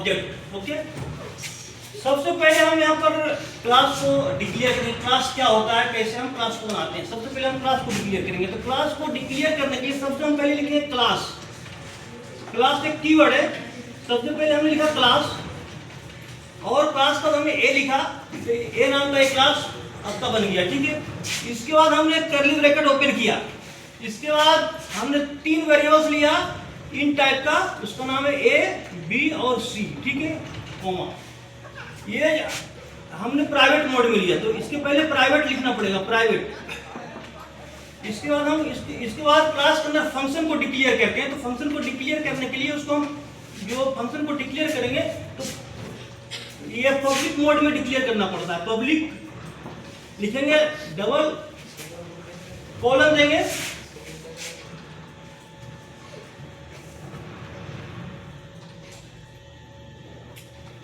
Object. Okay, सबसे पहले हम यहाँ पर क्लास को डिक्लेयर करेंगे। क्लास क्या होता है, कैसे हम क्लास को बनाते हैं। सबसे पहले हम क्लास को डिक्लेयर करेंगे। तो क्लास को डिक्लेयर करने के लिए सबसे हम पहले लिखेंगे क्लास। क्लास एक कीवर्ड है। सबसे पहले हमने लिखा क्लास, और क्लास का हमने ए लिखा, ए नाम का एक क्लास आपका बन गया। ठीक है, इसके बाद हमने कर्ली ब्रैकेट ओपन किया। इसके बाद हमने 3 वेरिएबल्स लिया इन टाइप का, उसका नाम है ए, बी और सी। ठीक है, कॉमा। ये हमने प्राइवेट मोड में लिया, तो इसके पहले प्राइवेट लिखना पड़ेगा, प्राइवेट। इसके बाद हम इसके बाद क्लास के अंदर फंक्शन को डिक्लेयर करते हैं। तो फंक्शन को डिक्लेयर करने के लिए उसको हम जो फंक्शन को डिक्लेयर करेंगे तो ये पब्लिक मोड में डिक्लेयर करना पड़ता है। पब्लिक लिखेंगे, डबल कॉलन देंगे,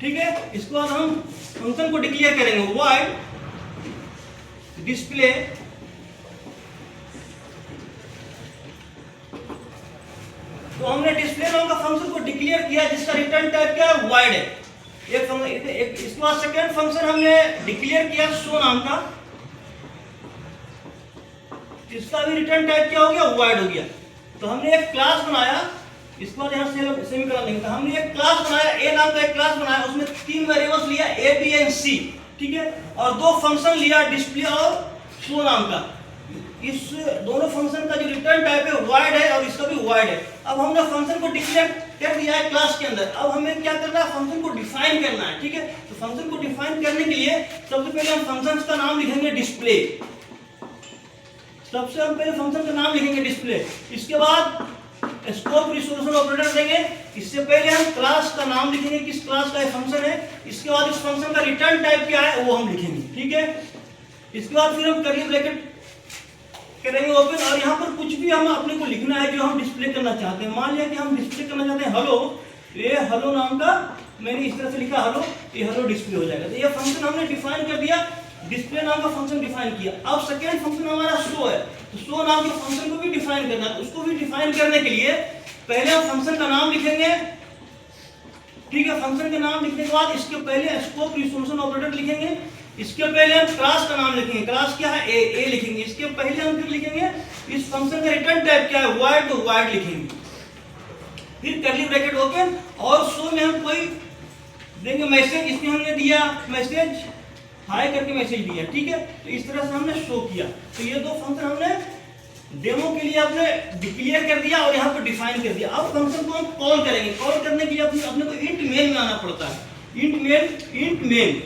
ठीक है। इसके बाद हम फंक्शन को डिक्लेयर करेंगे, वॉइड डिस्प्ले तो हमने डिस्प्ले नाम का फंक्शन को डिक्लेयर किया जिसका रिटर्न टाइप क्या है, वॉइड है। इसके बाद सेकेंड फंक्शन हमने डिक्लेयर किया शो नाम का, इसका भी रिटर्न टाइप क्या हो गया, वॉइड हो गया। तो हमने एक क्लास बनाया, इसके बाद यहाँ सेमीकोलन देंगे। तो हमने एक क्लास बनाया, ए नाम का एक क्लास बनाया, उसमें 3 वेरिएबल्स लिया, ए, बी एंड सी। ठीक है, और 2 फंक्शन लिया, डिस्प्ले और शो नाम का। इस दोनों फंक्शन का जो रिटर्न टाइप है वॉइड है और इसका भी वॉइड है। अब हमने फंक्शन को डिक्लेयर कर दिया है क्लास के अंदर। अब हमें क्या करना है, फंक्शन को डिफाइन करना है। ठीक है, तो फंक्शन को डिफाइन करने के लिए सबसे पहले हम फंक्शन का नाम लिखेंगे डिस्प्ले। सबसे हम पहले फंक्शन का नाम लिखेंगे डिस्प्ले। इसके बाद स्कोप रिसोर्स ऑपरेटर देंगे। इससे पहले हम क्लास का नाम लिखेंगे, किस क्लास का फंक्शन है। इसके बाद इस फंक्शन का रिटर्न टाइप क्या है वो हम लिखेंगे। ठीक है, इसके बाद फिर हम कर्ली ब्रैकेट करेंगे ओपन, और यहाँ पर कुछ भी हम अपने को लिखना है जो हम डिस्प्ले करना चाहते हैं। मान लिया कि हम डिस्प्ले करना चाहते हैं हेलो, ये हेलो नाम का मैंने इस तरह से लिखा हेलो, ये हेलो डिस्प्ले हो जाएगा। तो ये फंक्शन हमने डिफाइन कर दिया, डिस्प्ले नाम का फंक्शन डिफाइन किया। अब सेकेंड फंक्शन हमारा शो है, तो शो नाम के फंक्शन को भी डिफाइन करना है। उसको भी डिफाइन करने के लिए पहले हम फंक्शन का नाम लिखेंगे। ठीक है, फंक्शन का नाम लिखने के बाद इसके पहले स्कोप रिसोर्स ऑपरेटर लिखेंगे। इसके पहले हम क्लास का नाम लिखेंगे, क्लास क्या है, ए लिखेंगे। इसके पहले हम फिर लिखेंगे इस फंक्शन का रिटर्न टाइप क्या है, वॉइड, तो वॉइड लिखेंगे। फिर कर्ली ब्रैकेट ओपन, और शो में हम कोई देंगे मैसेज। इसमें हमने दिया मैसेज, हाय करके मैसेज दिया। ठीक है, तो इस तरह से हमने शो किया। तो ये 2 फंक्शन हमने डेमो के लिए आपने डिक्लेयर कर दिया और यहाँ पर डिफाइन कर दिया। अब फंक्शन को हम कॉल करेंगे। कॉल करने के लिए अपने को इंट मेन में आना पड़ता है। Int main.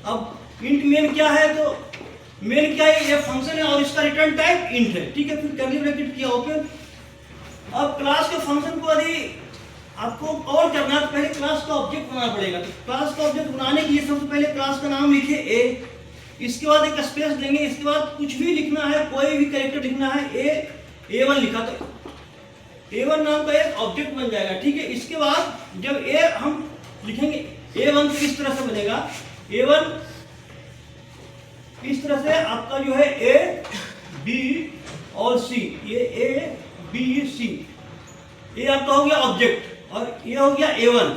अब इंट मेन क्या है, तो मेन क्या है, ये फंक्शन है और इसका रिटर्न टाइप इंट है। ठीक है, फिर कर्ली ब्रैकेट किया ओपन। अब क्लास के फंक्शन को यदि आपको कॉल करना है तो पहले क्लास का ऑब्जेक्ट बनाना पड़ेगा। तो क्लास का ऑब्जेक्ट बनाने के लिए सबसे पहले क्लास का नाम लिखिए ए, इसके बाद एक स्पेस देंगे। इसके बाद कुछ भी लिखना है, कोई भी कैरेक्टर लिखना है, A1 लिखा तो A1 नाम का एक ऑब्जेक्ट बन जाएगा। ठीक है, इसके बाद जब ए हम लिखेंगे A1 तो इस तरह से बनेगा। A1 इस तरह से आपका जो है A, B और C, ये A, B, C, ये आपका हो गया ऑब्जेक्ट, और ये हो गया A1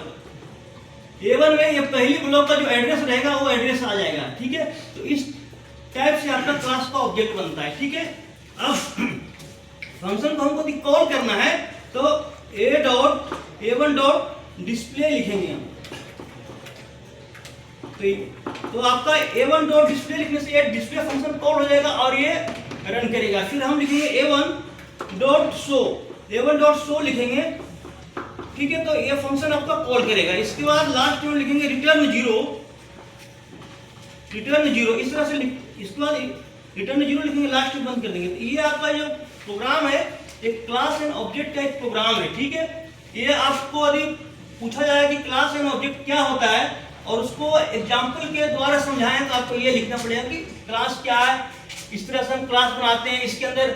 में ये पहली ब्लॉक का जो एड्रेस रहेगा वो एड्रेस आ जाएगा। ठीक है, तो इस टाइप से आपका क्लास का ऑब्जेक्ट बनता है। ठीक है, अब फंक्शन को हमको कॉल करना है तो A.A1 डिस्प्ले लिखेंगे हम। तो आपका A1 डिस्प्ले लिखने से ये डिस्प्ले फंक्शन कॉल हो जाएगा और ये रन करेगा। फिर हम लिखेंगे A1 शो लिखेंगे। ठीक है, तो ये फंक्शन आपका कॉल करेगा। इसके बाद लास्ट में लिखेंगे रिटर्न जीरो। इस तरह से इसके बाद रिटर्न जीरो लिखेंगे, लास्ट में बंद कर देंगे। तो ये आपका जो प्रोग्राम है एक क्लास एंड ऑब्जेक्ट का एक प्रोग्राम है। ठीक है, ये आपको यदि पूछा जाए कि क्लास एंड ऑब्जेक्ट क्या होता है और उसको एग्जाम्पल के द्वारा समझाएं तो आपको ये लिखना पड़ेगा कि क्लास क्या है। इस तरह से हम क्लास बनाते हैं, इसके अंदर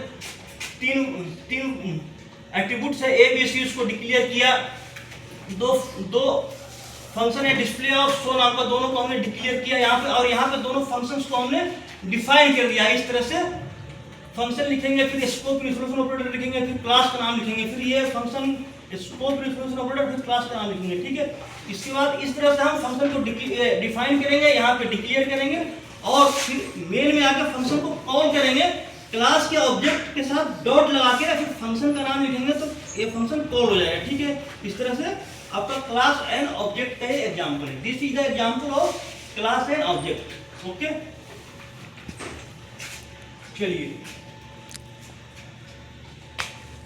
तीन एट्रीब्यूट्स है, ए बी सी, उसको डिक्लेयर किया। दो फंक्शन है डिस्प्ले और शो नाम का, दोनों को हमने डिक्लेयर किया यहाँ पे, और यहाँ पे दोनों फंक्शंस को हमने डिफाइन कर दिया। इस तरह से फंक्शन लिखेंगे, फिर स्कोप रिसोर्स ऑपरेटर लिखेंगे, फिर क्लास का नाम लिखेंगे, फिर ये फंक्शन स्कोप रिसोर्स ऑपरेटर फिर क्लास का नाम लिखेंगे, ठीक है। इसके बाद इस तरह से हम फंक्शन को डिफाइन करेंगे, यहाँ पे डिक्लेयर करेंगे और फिर मेन में आकर फंक्शन को कॉल करेंगे, क्लास के ऑब्जेक्ट के साथ डॉट लगा के फिर फंक्शन का नाम लिखेंगे तो ये फंक्शन कॉल हो जाएगा, ठीक है। इस तरह से आपका क्लास एंड ऑब्जेक्ट का एग्जांपल है। This is the example of class and object, okay. चलिए